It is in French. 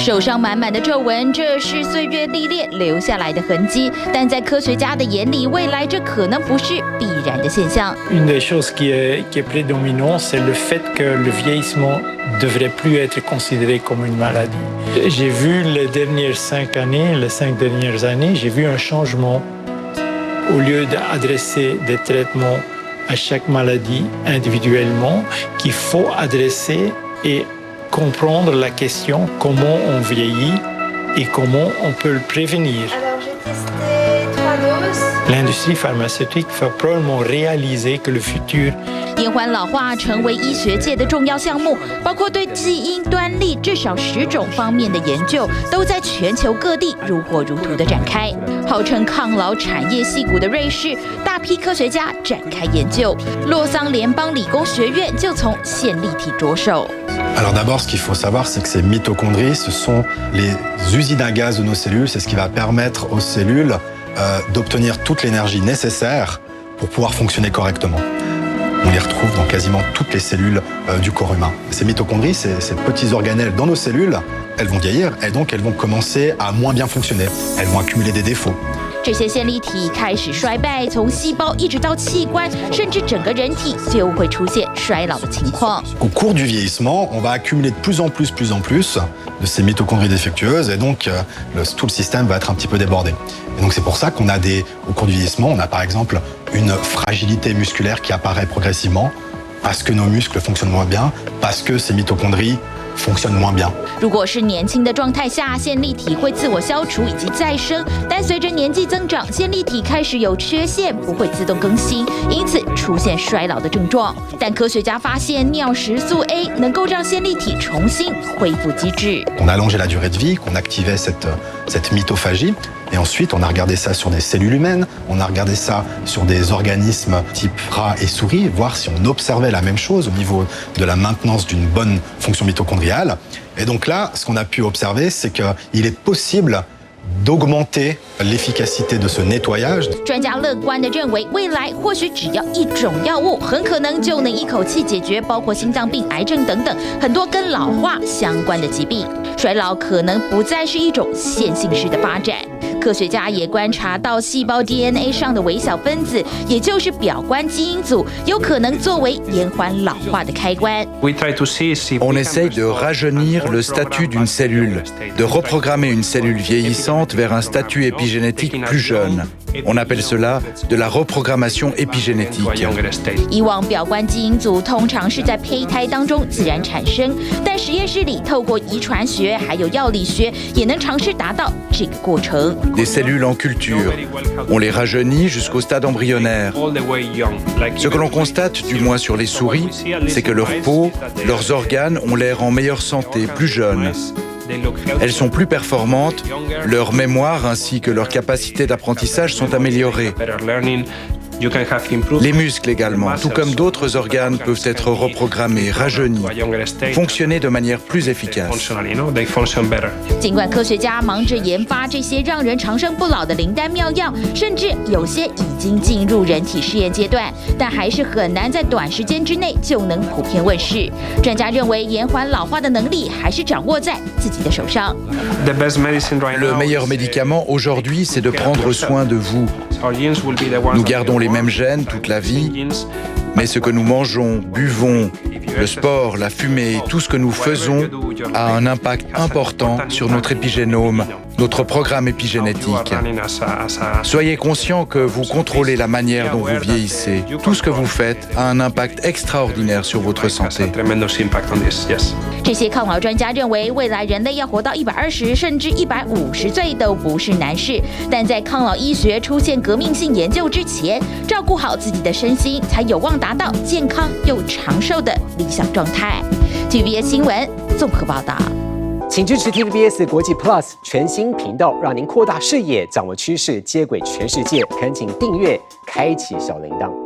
手上满满的皱纹，这是岁月历练留下来的痕迹。但在科学家的眼里，未来这可能不是必然的现象。Une des choses qui est prédominante, c'est le fait que le vieillissement ne devrait plus être considéré comme une maladie. J'ai vu les dernières 5 dernières années, j'ai vu un changement. Au lieu d'adresser des traitements à chaque maladie individuellement, qu'il faut adresser et comprendre la question comment on vieillit et comment on peut le prévenir. Alors j'ai testé 3 doses. L'industrie pharmaceutique va probablement réaliser que le futur 延缓老化成为医学界的重要项目，包括对基因端粒至少10种方面的研究，都在全球各地如火如荼地展开。号称抗老产业矽谷的瑞士，大批科学家展开研究。洛桑联邦理工学院就从线粒体着手。Alors d'abord, ce qu'il faut savoir, c'est que ces mitochondries, ce sont les usines à gaz de nos cellules. C'est ce qui va permettre aux cellules d'obtenir toute l'énergie nécessaire pour pouvoir fonctionner correctement. On les retrouve dans quasiment toutes les cellules du corps humain. Ces mitochondries, ces petits organelles dans nos cellules, elles vont vieillir et donc elles vont commencer à moins bien fonctionner. Elles vont accumuler des défauts. 这些线粒体开始衰败，从细胞一直到器官，甚至整个人体就会出现衰老的情况。Au cours du vieillissement, on va accumuler de plus en plus de ces mitochondries défectueuses et donc tout le système va être un petit peu débordé. Et donc c'est pour ça qu'on a au cours du vieillissement, on a par exemple une fragilité musculaire qui apparaît progressivement parce que nos muscles fonctionnent moins bien, parce que ces mitochondries fonctionnent moins bien. 如果是年轻的状态下，线粒体会自我消除以及再生，但随着年纪增长，线粒体开始有缺陷，不会自动更新，因此出现衰老的症状。但科学家发现，尿石素 A 能够让线粒体重新恢复机制。On a allongé la durée de vie, qu'on activait cette mitophagie. Et ensuite, on a regardé ça sur des cellules humaines, on a regardé ça sur des organismes type rats et souris, voir si on observait la même chose au niveau de la maintenance d'une bonne fonction mitochondriale. Et donc là, ce qu'on a pu observer, c'est qu'il est possible d'augmenter l'efficacité de ce nettoyage. 专家乐观地认为，未来或许只要一种药物，很可能就能一口气解决包括心脏病、癌症等等很多跟老化相关的疾病。衰老可能不再是一种线性式的发展。科学家也观察到，细胞 DNA 上的微小分子，也就是表观基因组，有可能作为延缓老化的开关。On essaye de rajeunir le statut d'une cellule, de reprogrammer une cellule vieillissante vers un statut épigénétique plus jeune. On appelle cela de la reprogrammation épigénétique. 以往表观基因组通常是在胚胎当中自然产生，但实验室里透过遗传学还有药理学，也能尝试达到这个过程。Des cellules en culture. On les rajeunit jusqu'au stade embryonnaire. Ce que l'on constate, du moins sur les souris, c'est que leur peau, leurs organes ont l'air en meilleure santé, plus jeunes. Elles sont plus performantes, leur mémoire ainsi que leur capacité d'apprentissage sont améliorées. Les muscles également, tout comme d'autres organes, peuvent être reprogrammés, rajeunis, fonctionner de manière plus efficace. 尽管科学家忙着研发这些让人长生不老的灵丹妙药，甚至有些已经进入人体试验阶段，但还是很难在短时间之内就能普遍问世。专家认为，延缓老化的能力还是掌握在自己的手上。Le meilleur médicament aujourd'hui, c'est de prendre soin de vous. Nous gardons les mêmes gènes toute la vie, mais ce que nous mangeons, buvons, le sport, la fumée, tout ce que nous faisons a un impact important sur notre épigénome, notre programme épigénétique. Soyez conscient que vous contrôlez la manière dont vous vieillissez. Tout ce que vous faites a un impact extraordinaire sur votre santé. 这些抗老专家认为，未来人类要活到120甚至150岁都不是难事，但在抗老医学出现革命性研究之前，照顾好自己的身心，才有望达到健康又长寿的理想状态。TVBS 新闻综合报道。请支持 TVBS 国际 Plus 全新频道，让您扩大视野，掌握趋势，接轨全世界。恳请订阅，开启小铃铛。